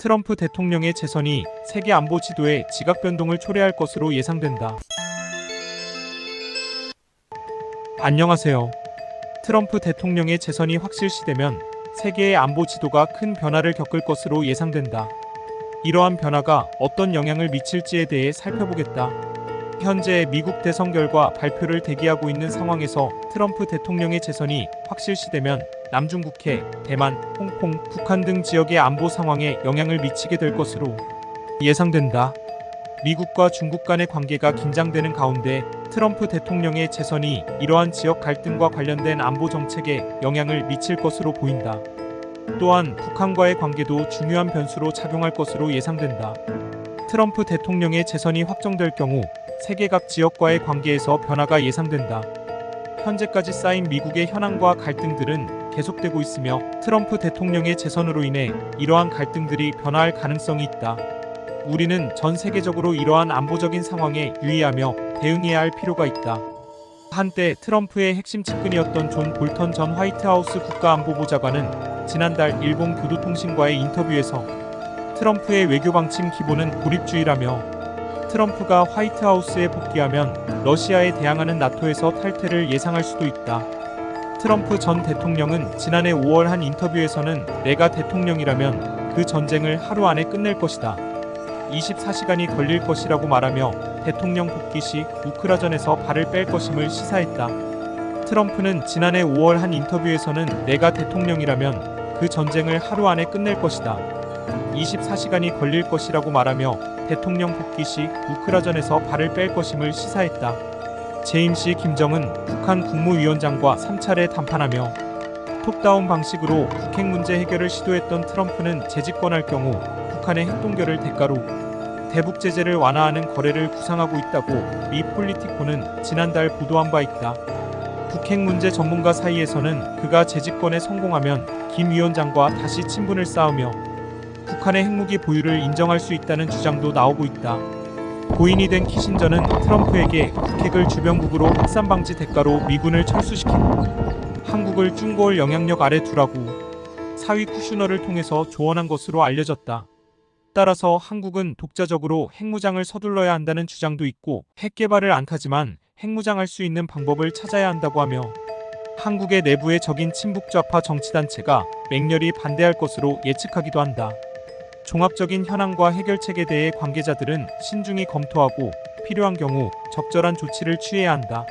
트럼프 대통령의 재선이 세계 안보 지도에 지각 변동을 초래할 것으로 예상된다. 안녕하세요. 트럼프 대통령의 재선이 확실시되면 세계의 안보 지도가 큰 변화를 겪을 것으로 예상된다. 이러한 변화가 어떤 영향을 미칠지에 대해 살펴보겠다. 현재 미국 대선 결과 발표를 대기하고 있는 상황에서 트럼프 대통령의 재선이 확실시되면 남중국해, 대만, 홍콩, 북한 등 지역의 안보 상황에 영향을 미치게 될 것으로 예상된다. 미국과 중국 간의 관계가 긴장되는 가운데 트럼프 대통령의 재선이 이러한 지역 갈등과 관련된 안보 정책에 영향을 미칠 것으로 보인다. 또한 북한과의 관계도 중요한 변수로 작용할 것으로 예상된다. 트럼프 대통령의 재선이 확정될 경우 세계 각 지역과의 관계에서 변화가 예상된다. 현재까지 쌓인 미국의 현안과 갈등들은 계속되고 있으며 트럼프 대통령의 재선으로 인해 이러한 갈등들이 변화할 가능성이 있다. 우리는 전 세계적으로 이러한 안보적인 상황에 유의하며 대응해야 할 필요가 있다. 한때 트럼프의 핵심 측근이었던 존 볼턴 전 화이트하우스 국가안보보좌관은 지난달 일본 교도통신과의 인터뷰에서 트럼프의 외교 방침 기본은 고립주의라며 트럼프가 화이트하우스에 복귀하면 러시아에 대항하는 나토에서 탈퇴를 예상할 수도 있다. 트럼프 전 대통령은 지난해 5월 한 인터뷰에서는 내가 대통령이라면 그 전쟁을 하루 안에 끝낼 것이다. 24시간이 걸릴 것이라고 말하며 대통령 복귀 시 우크라전에서 발을 뺄 것임을 시사했다. 트럼프는 지난해 5월 한 인터뷰에서는 내가 대통령이라면 그 전쟁을 하루 안에 끝낼 것이다. 24시간이 걸릴 것이라고 말하며 대통령 복귀 시 우크라전에서 발을 뺄 것임을 시사했다. 재임 시 김정은 북한 국무위원장과 3차례 담판하며 톱다운 방식으로 북핵 문제 해결을 시도했던 트럼프는 재집권할 경우 북한의 핵동결을 대가로 대북 제재를 완화하는 거래를 구상하고 있다고 미 폴리티코는 지난달 보도한 바 있다. 북핵 문제 전문가 사이에서는 그가 재집권에 성공하면 김 위원장과 다시 친분을 쌓으며 북한의 핵무기 보유를 인정할 수 있다는 주장도 나오고 있다. 고인이 된 키신저는 트럼프에게 북핵을 주변국으로 확산 방지 대가로 미군을 철수시키고 한국을 중고월 영향력 아래 두라고 사위 쿠슈너를 통해서 조언한 것으로 알려졌다. 따라서 한국은 독자적으로 핵무장을 서둘러야 한다는 주장도 있고 핵 개발을 안 타지만 핵무장할 수 있는 방법을 찾아야 한다고 하며 한국의 내부의 적인 친북 좌파 정치단체가 맹렬히 반대할 것으로 예측하기도 한다. 종합적인 현황과 해결책에 대해 관계자들은 신중히 검토하고 필요한 경우 적절한 조치를 취해야 한다.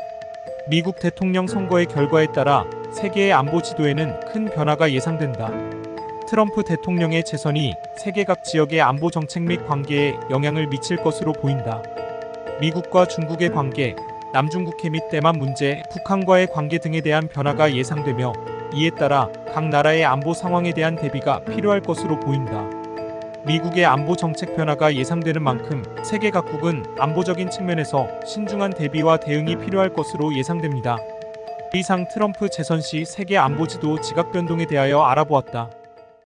미국 대통령 선거의 결과에 따라 세계의 안보 지도에는 큰 변화가 예상된다. 트럼프 대통령의 재선이 세계 각 지역의 안보 정책 및 관계에 영향을 미칠 것으로 보인다. 미국과 중국의 관계, 남중국해 및 대만 문제, 북한과의 관계 등에 대한 변화가 예상되며 이에 따라 각 나라의 안보 상황에 대한 대비가 필요할 것으로 보인다. 미국의 안보 정책 변화가 예상되는 만큼 세계 각국은 안보적인 측면에서 신중한 대비와 대응이 필요할 것으로 예상됩니다. 이상 트럼프 재선 시 세계 안보 지도 지각 변동에 대하여 알아보았다.